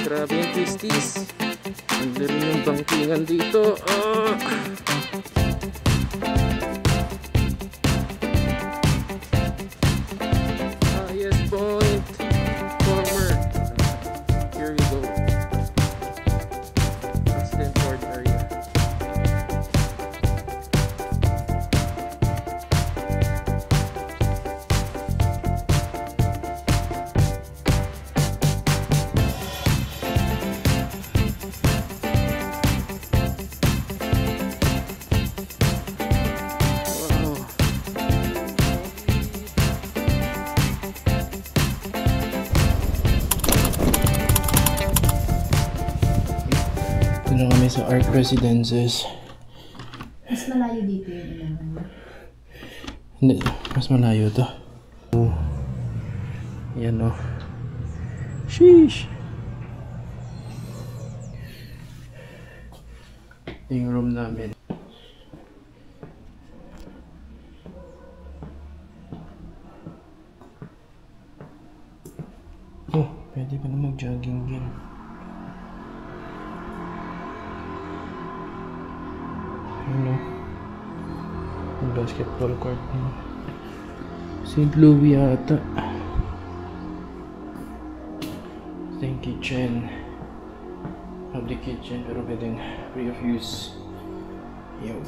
Grabe yung twisties. Hindi rin yung bangkingan dito. Highest point. Former. Here you go. President Ford area. Ito na kami sa Arc Residences. Mas malayo dito yung ilangan mo? Hindi, mas malayo to. Yan o. Sheesh! Ito yung room namin. Oh, pwede pa na mag-jogging din. Ano? Yung basketball court na. St. Louis ata. Ito yung kitchen. Public kitchen pero pwedeng free of use. Yo.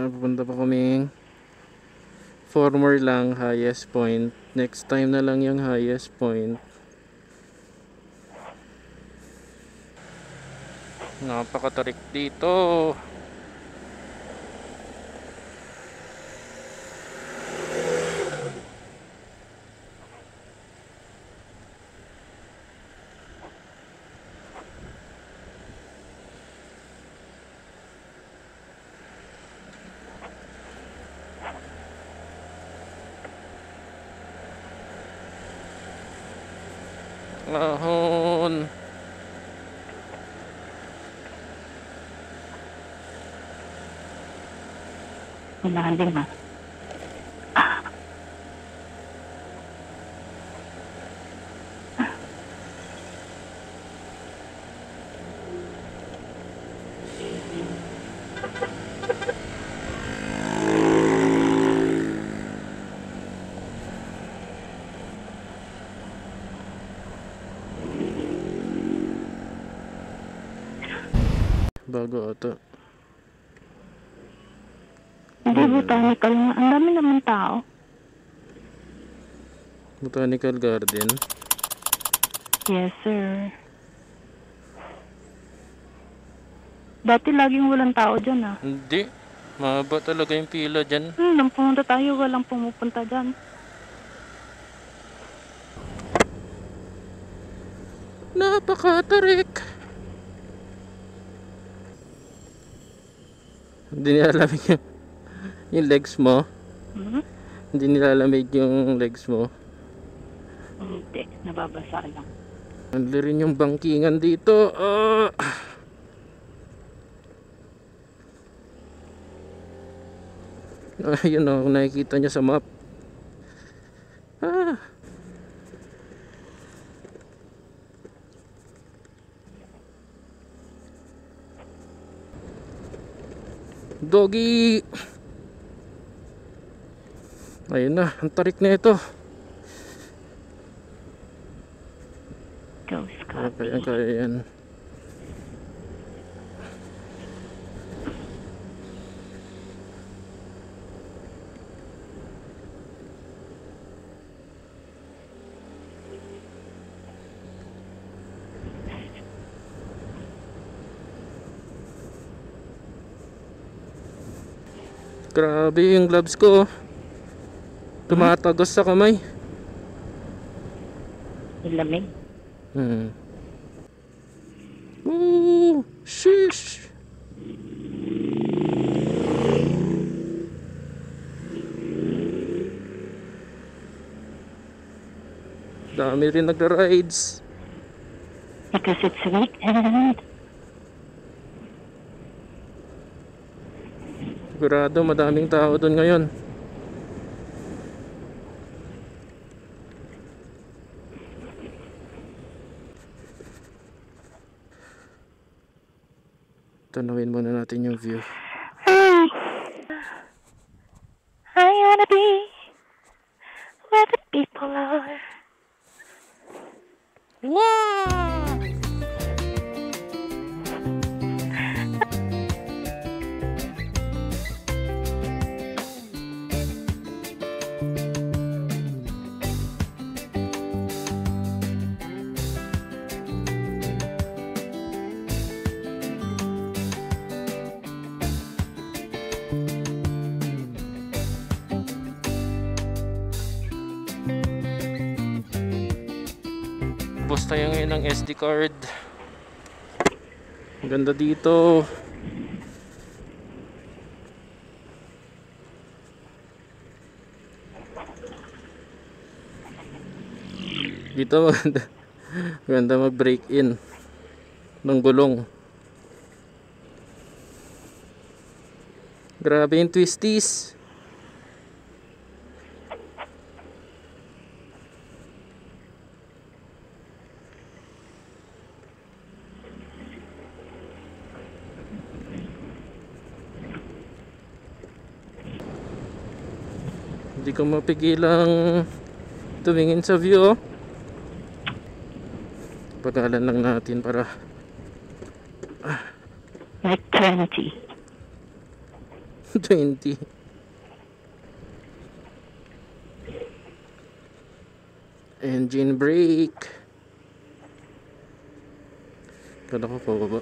Pupunta pa kaming former lang, highest point. Next time na lang yung highest point. Napakatarik dito. Lahon. Kailangan din ha. Bago ito. Hindi, botanical nga. Ang dami naman tao. Botanical Garden. Yes, sir. Dati laging walang tao dyan ah. Hindi. Mahaba talaga yung pila dyan. Nung pumunta tayo, walang pumupunta dyan. Napakatarik. Hindi nilalamig yung legs mo. Hindi nilalamig yung legs mo. Hindi, nababasa lang. Hindi rin yung bangkingan dito. Ayun o, kung nakikita nyo sa map. Doggy. Ayun na, ang tarik na ito. Go, Scotty. Kaya yan. Grabe yung gloves ko. Tumatagos sa kamay. Ang lamig. Hmm. Ooh, sheesh. Dami rin nagra-rides. Because it's weekend. Sigurado madaming tao doon ngayon. Tanawin muna natin yung view. I wanna be where the people are. Wow! Bus tayo ngayon ng SD card. Ang ganda dito. Dito maganda, maganda mag-break in ng gulong. Grabe yung twisties. Hindi ko mapigilang tumingin sa view. Pagalan lang natin para Like 20. 20. Engine brake. Kala ko pababa.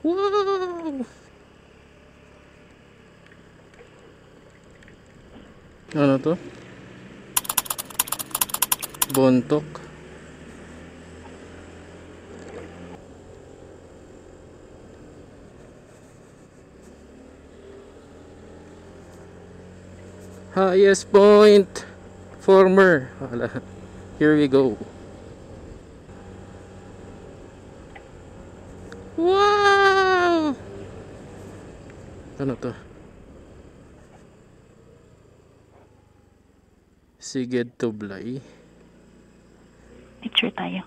Wow! Ano to? Bontok. Highest point. Former. Here we go. Wow! Ano to? Siged Tublay. Picture tayo.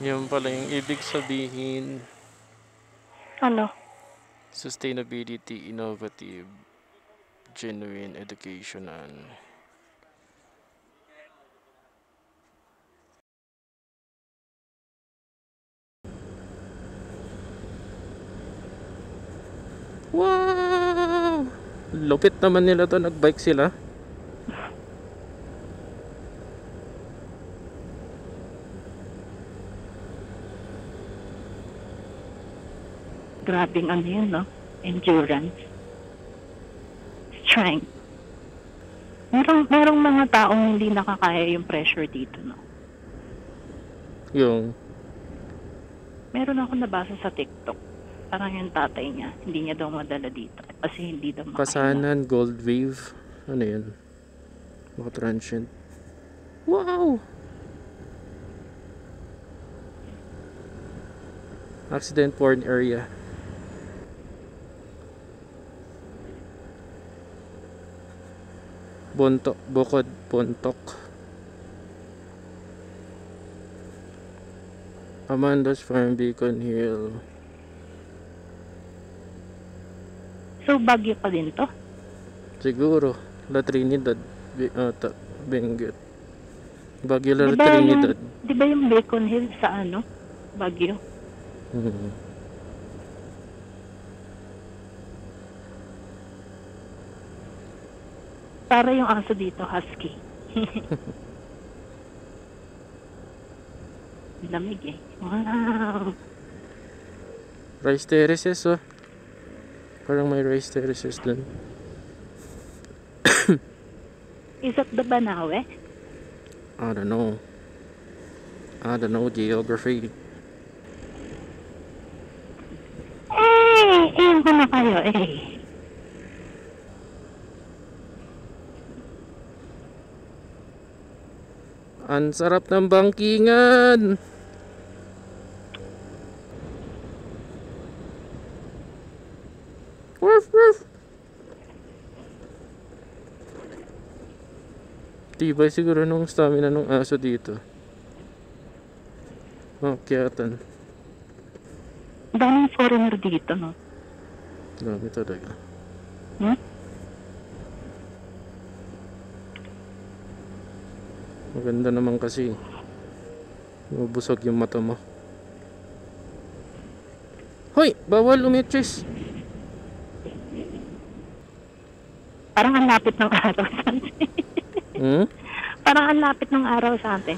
Yan pala yung ibig sabihin. Ano? Sustainability, innovative, genuine, educational. Wow! Lupit naman nila to, nagbike sila. Grabing ano yun, no? Endurance. Strength. Merong mga taong hindi nakakaya yung pressure dito, no? Yung Meron ako nabasa sa TikTok. Parang yung tatay niya, hindi niya daw madala dito. Kasi hindi daw makaya. Pasanan, Gold Wave. Ano yun? Mga transient. Wow! Accident prone area. Bontok, Bukod, Pontok. Amanda's Farm, Beacon Hill. So, Baguio pa din to? Siguro. La Trinidad. Benguet. Baguio La Diba Trinidad. di ba yung Beacon Hill sa ano? Baguio? Mhm. Para yung aso dito, husky. Lamig eh. Wow! Rice terraces, oh. Parang may rice terraces dun. Is that the Banawe? I don't know. I don't know geography. Iyan ko na kayo eh. Ang sarap ng bangkingan! Woof woof! Tibay siguro nung stamina ng aso dito. Makyatan. Daming foreigner dito, no? Dami talaga. Hmm? Maganda naman kasi. Mabusog yung mata mo. Hoy! Bawal umitris! Parang ang lapit ng araw sa atin. Hmm? Parang ang lapit ng araw sa atin.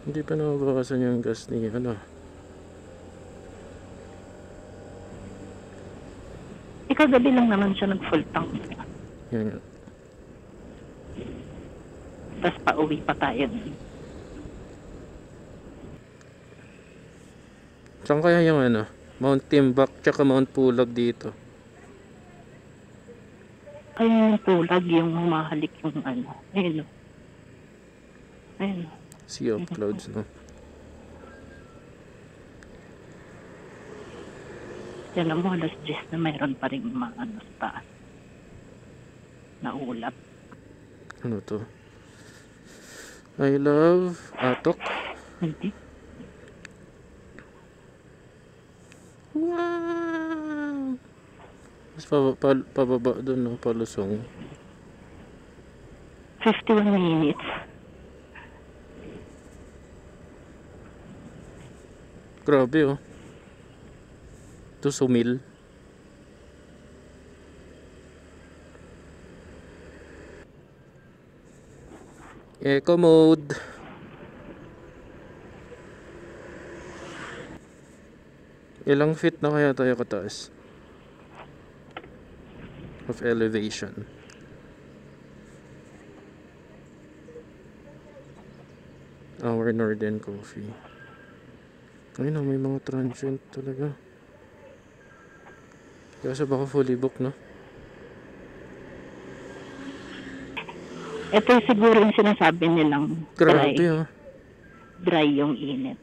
Hindi pa nabawasan yung gas ni ano. Kagabi lang naman siya nag-full tank. Yan. Tapos pauwi pa tayo. Saan kaya yung ano? Mount Timbuk tsaka Mount Pulag dito. Ayun yung pulag, yung humahalik yung ano. Ayun o. Ayun o. Sea of Clouds, no? Yan mo, alas 10 na mayroon pa rin mga ano sa taas. Na ulap. Ano to? I love Atok. Hindi. Wow! Mas pababa doon, no? Palusong. 51 minutes. Grabe, oh. Ito sumil. Eco mode. Ilang feet na kaya tayo kataas? Of elevation. Our Northern Coffee. Ayun na, may mga transient talaga. Kasi baka fully book, no? Ito siguro yung sinasabi nilang Grabe, dry. ah. Dry yung init.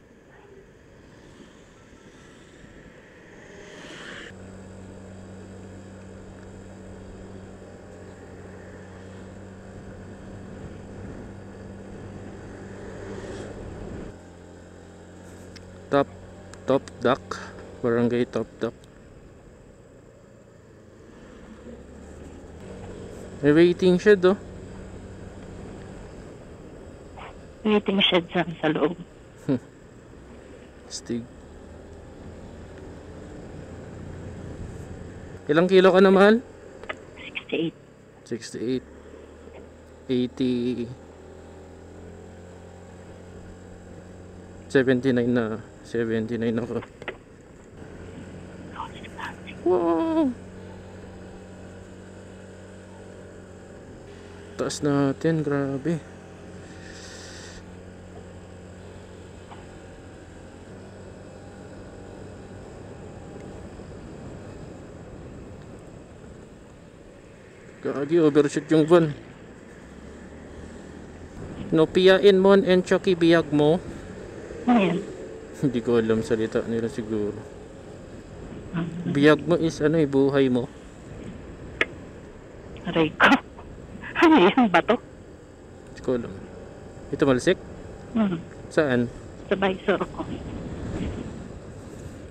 Top Duck. Barangay Top Duck. May waiting shed, oh. Waiting shed sa loob. Stig. Ilang kilo ka na, mahal? 68. 68. 80. 79 na. 79 ako. Wow! Taas natin, grabe. Gagi, overshoot yung van. No, piyain mon and choki biyag mo. Ayan. Hindi ko alam salita nila siguro. Biyag mo is ano, buhay mo. Aray ko. Ano yung bato? Hindi ko alam. Ito malsik? Saan? Sa visor ko.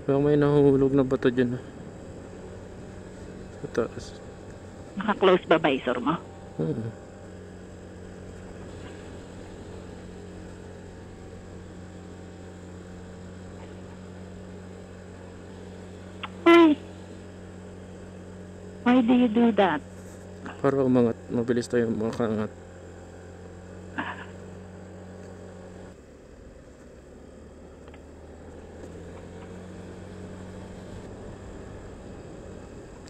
Baka may nahulog na bato dyan. Sa taas. Naka-close ba visor mo? Why do you do that? Para umangat. Mabilis tayo makaangat.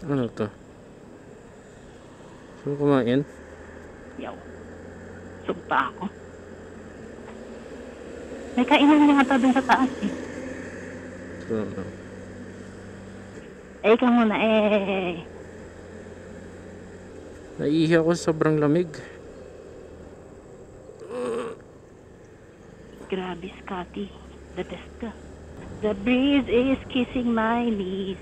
Ano to? So, kumain? Yaw. Sumpa ako. May kainan niya nga dun sa taas eh. So, ano? Eh, ikaw muna eh. Naiihi ako sa sobrang lamig. Grabe, Scotty. The best ka. The breeze is kissing my knees.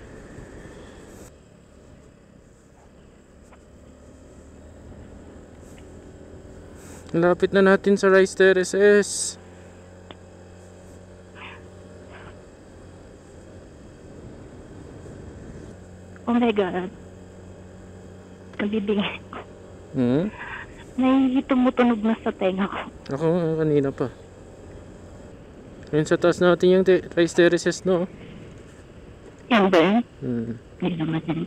Lapit na natin sa Rice Terraces. Oh my God. Kabibingin ko. Hmm? May tumutunog na sa tenga ko. Ako kanina pa. Ayun sa taas natin yung Rice Terraces, no? Yan ba yun? Hmm. Hindi naman yan.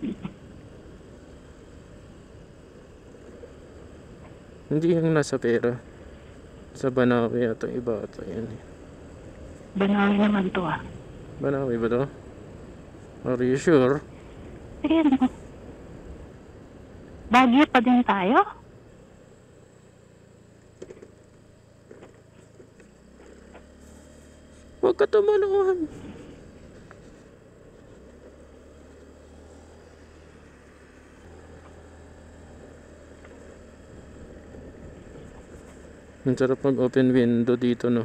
Hindi yung nasa pera. Sa Banawe ata iba ata yan. Banawi naman to ah. Banawe ba to? Are you sure? Ayan mo. Baguio pa din tayo? Huwag ka tumaluhan. Ang sarap mag open window dito, no?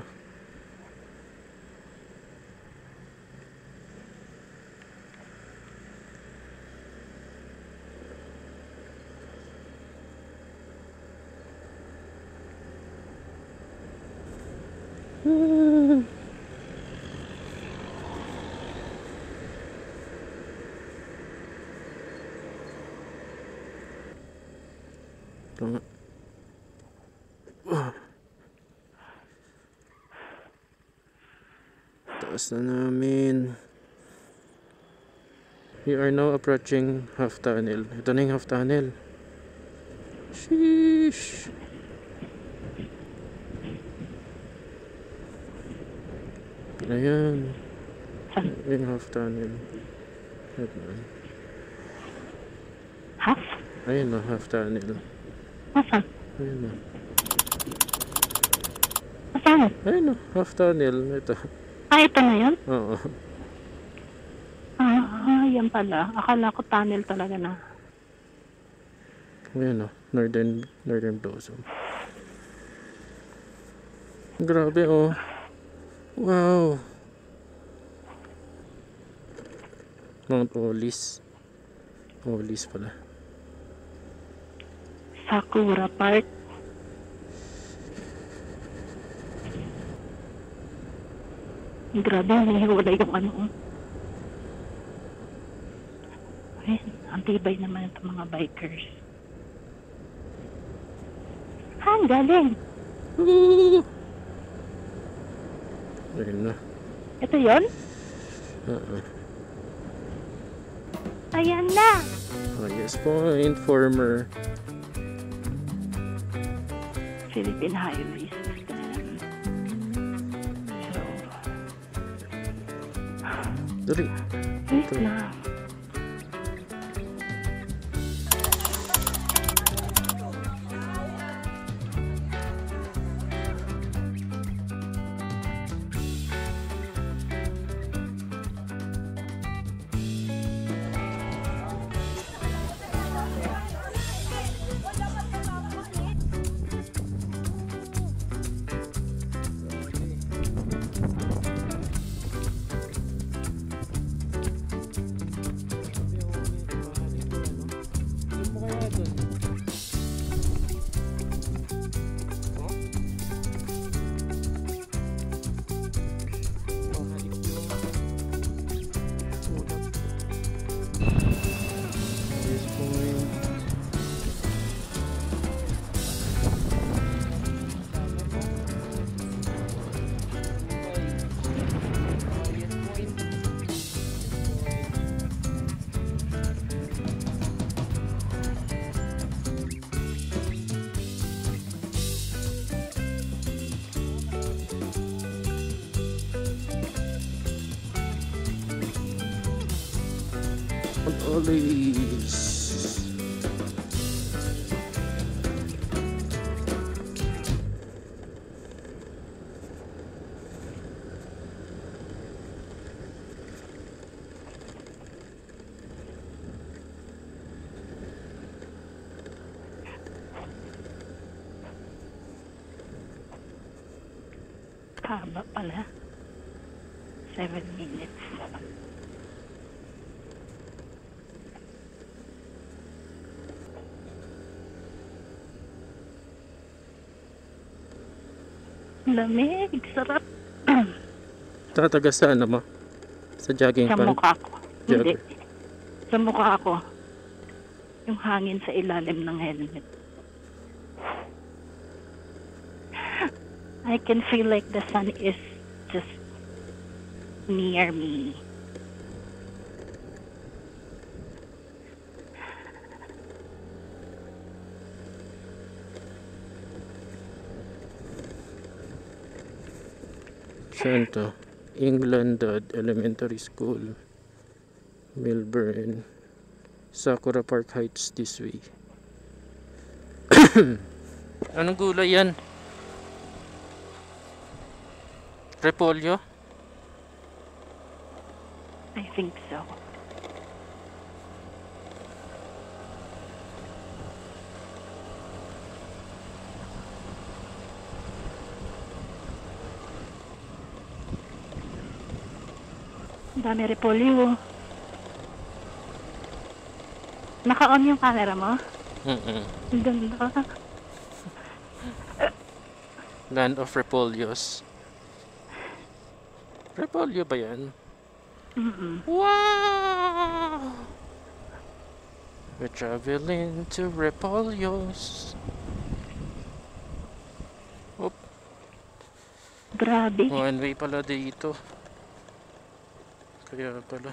Tama. Taas na namin. We are now approaching half tunnel. Ito na yung half tunnel. Sheesh. Ayan. Yung half tunnel. Ayan. Half? Ayun na, half tunnel. Nasaan? Ayun na. Nasaan? Ayun na, half tunnel. Ito. Ah, ito na yun? Oo. Yan pala. Akala ko tunnel talaga na. Ayun na, Northern Blossom. Grabe oh. Wow. Mount Olis. Olis pala. Sakura Park. Grabe, wala yung ano. Ay, ang tibay naman itong mga bikers. Ang galing. Woo! Ayun na. Ito yun? Ayan na. Highest point, former Philippine Highway System. So, dali. wait lang. Always. Haba pala. 7 minutes. Lamig, sarap. Tataga sa ano mo? Sa jogging Sa pant? mukha ko. Hindi. Jogger. Sa mukha ko. Yung hangin sa ilalim ng helmet. I can feel like the sun is just near me. Saan to? England Elementary School, Melbourne. Sakura Park Heights this way. Anong gulay yan? Repolyo? I think so. Ang dami repolyo. Naka-on yung camera mo? Ang ganda. Land of Repolyos. Repolyo ba yan? Wow! We're traveling to Repolyos. Oop, Grabe. one way pala dito. Kaya pala.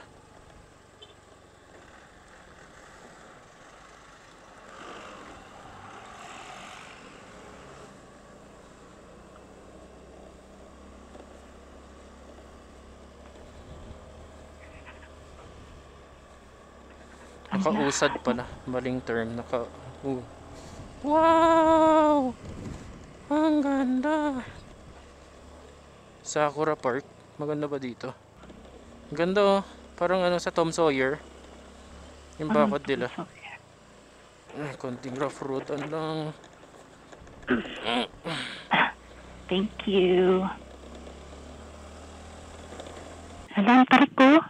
Nakausad pala. Maling term. Wow! Ang ganda! Sakura Park. Maganda ba dito? Ang ganda oh. Parang ano sa Tom Sawyer. Yung bakod nila. Konting rough road lang. Thank you. Alam, tarik ko.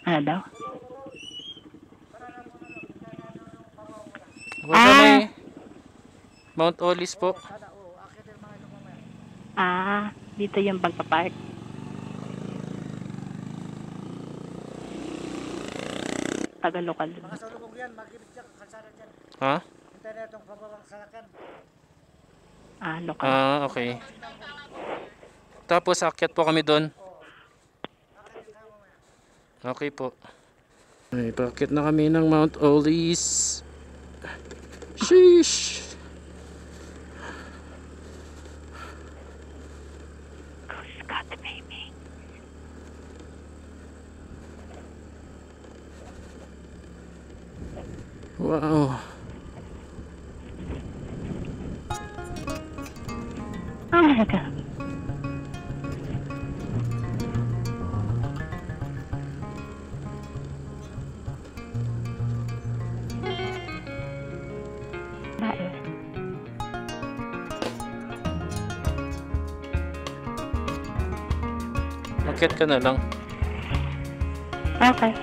Ano daw? Wala may Mount Olis po. Dito yung pagpapark. Taga-lokal. Masalubog yan, mag-ibig siya kalsada dyan. Ha? Hintay na itong pababang sasakyan. Lokal. Okay. Tapos akyat po kami doon. Okay po. Ay, bakit na kami ng Mount Olis? Sheesh! Scott, baby. Wow. Oh my God. Akyat ka na lang. Okay.